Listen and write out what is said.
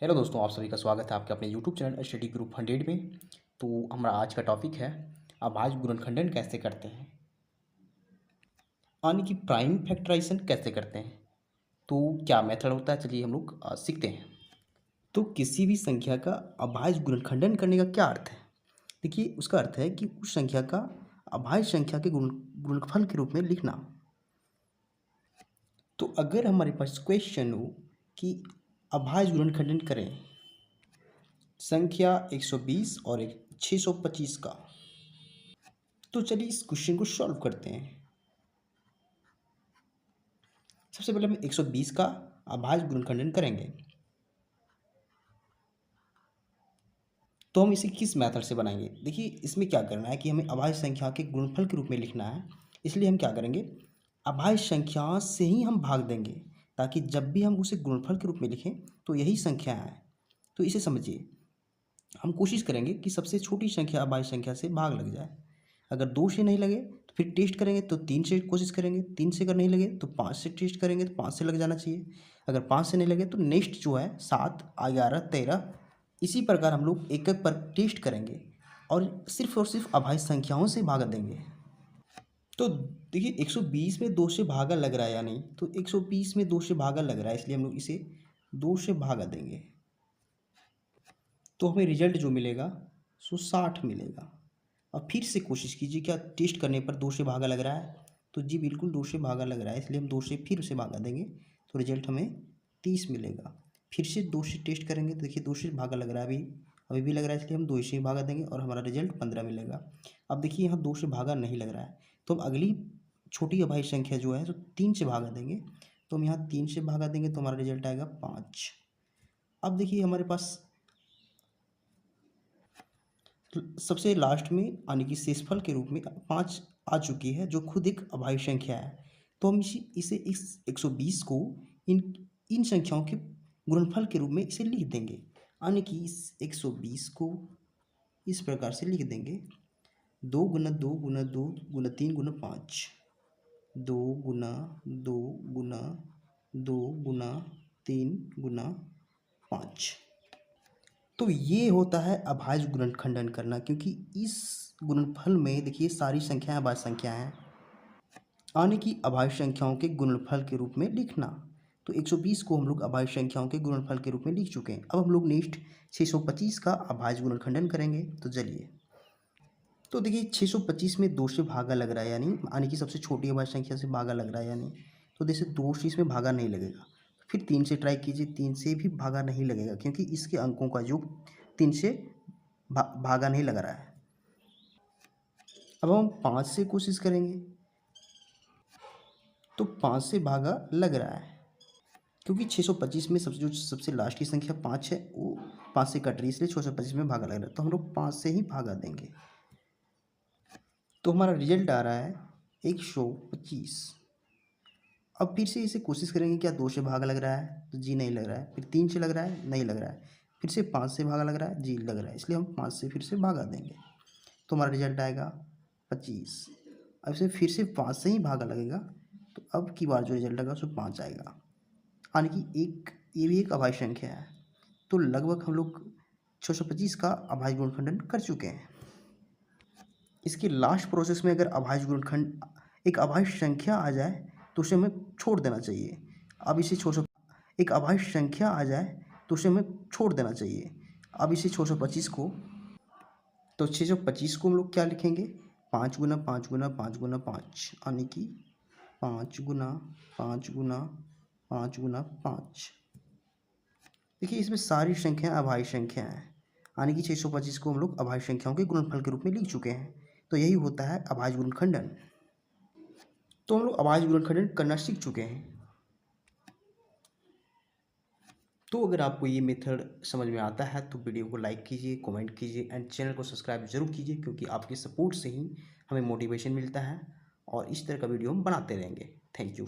Hello दोस्तों, आप सभी का स्वागत है आपके अपने यूट्यूब चैनल स्टडी ग्रुप 100 में। तो हमारा आज का टॉपिक है अभाज्य गुणनखंडन कैसे करते हैं, यानी कि प्राइम फैक्टराइजेशन कैसे करते हैं। तो क्या मेथड होता है, चलिए हम लोग सीखते हैं। तो किसी भी संख्या का अभाज्य गुणनखंडन करने का क्या अर्थ है। देखिए, उसका अर्थ है कि उस संख्या का अभाज्य संख्या के गुणनफल के रूप में लिखना। तो अगर हमारे पास क्वेश्चन हो कि अभाज्य गुणनखंडन करें संख्या 120 और 625 का, तो चलिए इस क्वेश्चन को सॉल्व करते हैं। सबसे पहले हम 120 का अभाज्य गुणनखंडन करेंगे। तो हम इसे किस मेथड से बनाएंगे। देखिए, इसमें क्या करना है कि हमें अभाज्य संख्या के गुणनफल के रूप में लिखना है। इसलिए हम क्या करेंगे, अभाज्य संख्या से ही हम भाग देंगे, ताकि जब भी हम उसे गुणनफल के रूप में लिखें तो यही संख्या है। तो इसे समझिए, हम कोशिश करेंगे कि सबसे छोटी संख्या अभाज्य संख्या से भाग लग जाए। अगर 2 से नहीं लगे तो फिर टेस्ट करेंगे, तो 3 से कोशिश करेंगे, 3 से अगर नहीं लगे तो 5 से टेस्ट करेंगे, तो 5 से लग जाना चाहिए। अगर 5 से नहीं लगे तो नेक्स्ट जो है 7, 11, 13, इसी प्रकार हम लोग एक एक पर टेस्ट करेंगे और सिर्फ अभाज्य संख्याओं से भागा देंगे। तो देखिए, 120 में 2 से भागा लग रहा है या नहीं, तो 120 में 2 से भागा लग रहा है, इसलिए हम लोग इसे 2 से भागा देंगे। तो हमें रिजल्ट जो मिलेगा सो 60 मिलेगा। अब फिर से कोशिश कीजिए, क्या टेस्ट करने पर 2 से भागा लग रहा है, तो जी बिल्कुल 2 से भागा लग रहा है, इसलिए हम 2 से फिर से भागा देंगे, तो रिजल्ट हमें 30 मिलेगा। फिर से 2 से टेस्ट करेंगे, तो देखिए 2 से भागा लग रहा है, अभी भी लग रहा है, इसलिए हम 2 से ही भागा देंगे और हमारा रिजल्ट 15 मिलेगा। अब देखिए, यहाँ 2 से भागा नहीं लग रहा है, तो हम अगली छोटी अभाज्य संख्या जो है तो 3 से भागा देंगे। तो हम यहाँ 3 से भागा देंगे तो हमारा रिजल्ट आएगा 5। अब देखिए, हमारे पास सबसे लास्ट में यानी कि शेषफल के रूप में 5 आ चुकी है, जो खुद एक अभाज्य संख्या है। तो हम इसे इस 120 को इन इन संख्याओं के गुणनफल के रूप में इसे लिख देंगे, यानी कि इस 120 को इस प्रकार से लिख देंगे, 2 गुना 2 गुना 2 गुना 3 गुना 5, 2 गुना 2 गुना 2 गुना 3 गुना 5। तो ये होता है अभाज्य गुणनखंडन करना, क्योंकि इस गुणनफल में देखिए सारी संख्याएं अभाज्य संख्या हैं, यानी कि अभाज्य संख्याओं के गुणनफल के रूप में लिखना। तो 120 को हम लोग अभाज्य संख्याओं के गुणनफल के रूप में लिख चुके हैं। अब हम लोग नेक्स्ट 625 का अभाज्य गुणनखंडन करेंगे। तो चलिए, तो देखिए 625 में 2 से भागा लग रहा है, यानी कि सबसे छोटी अभाज्य संख्या से भागा लग रहा है, तो जैसे 2 से इसमें भागा नहीं लगेगा। फिर 3 से ट्राई कीजिए, 3 से भी भागा नहीं लगेगा, क्योंकि इसके अंकों का योग 3 से भागा नहीं लग रहा है। अब हम 5 से कोशिश करेंगे, तो 5 से भागा लग रहा है, क्योंकि 625 में सबसे लास्ट की संख्या 5 है, वो 5 से कट रही है, इसलिए 625 में भागा लग रहा है, तो हम लोग 5 से ही भागा देंगे। तो हमारा रिजल्ट आ रहा है 125। अब फिर से इसे कोशिश करेंगे, क्या 2 से भागा लग रहा है, तो जी नहीं लग रहा है। फिर 3 से लग रहा है, नहीं लग रहा है। फिर से 5 से भागा लग रहा है, जी लग रहा है, इसलिए हम 5 से फिर से भागा देंगे, तो हमारा रिजल्ट आएगा 25। अब इसे फिर से 5 से ही भागा लगेगा, तो अब की बार जो रिजल्ट आएगा उसको 5 आएगा, यानी कि ये भी एक अभाज्य संख्या है। तो लगभग हम लोग 625 का अभाज्य गुणनखंडन कर चुके हैं। इसके लास्ट प्रोसेस में अगर अभाज्य गुणनखंड एक अभाज्य संख्या आ जाए तो उसे हमें छोड़ देना चाहिए। अब इसे 600 एक अभाज्य संख्या आ जाए तो उसे हमें छोड़ देना चाहिए। अब इसे 625 को, तो 625 को हम लोग क्या लिखेंगे, 5 गुना 5 गुना 5 गुना 5, यानी कि 5 गुना 5 गुना 5 गुना 5। देखिए, इसमें सारी संख्याएं अभाज्य संख्या हैं, यानी कि 625 को हम लोग अभाज्य संख्याओं के गुणनफल के रूप में लिख चुके हैं। तो यही होता है अभाज्य गुणनखंडन। तो हम लोग अभाज्य गुणनखंडन करना सीख चुके हैं। तो अगर आपको ये मेथड समझ में आता है तो वीडियो को लाइक कीजिए, कमेंट कीजिए एंड चैनल को सब्सक्राइब जरूर कीजिए, क्योंकि आपके सपोर्ट से ही हमें मोटिवेशन मिलता है और इस तरह का वीडियो हम बनाते रहेंगे। Thank you.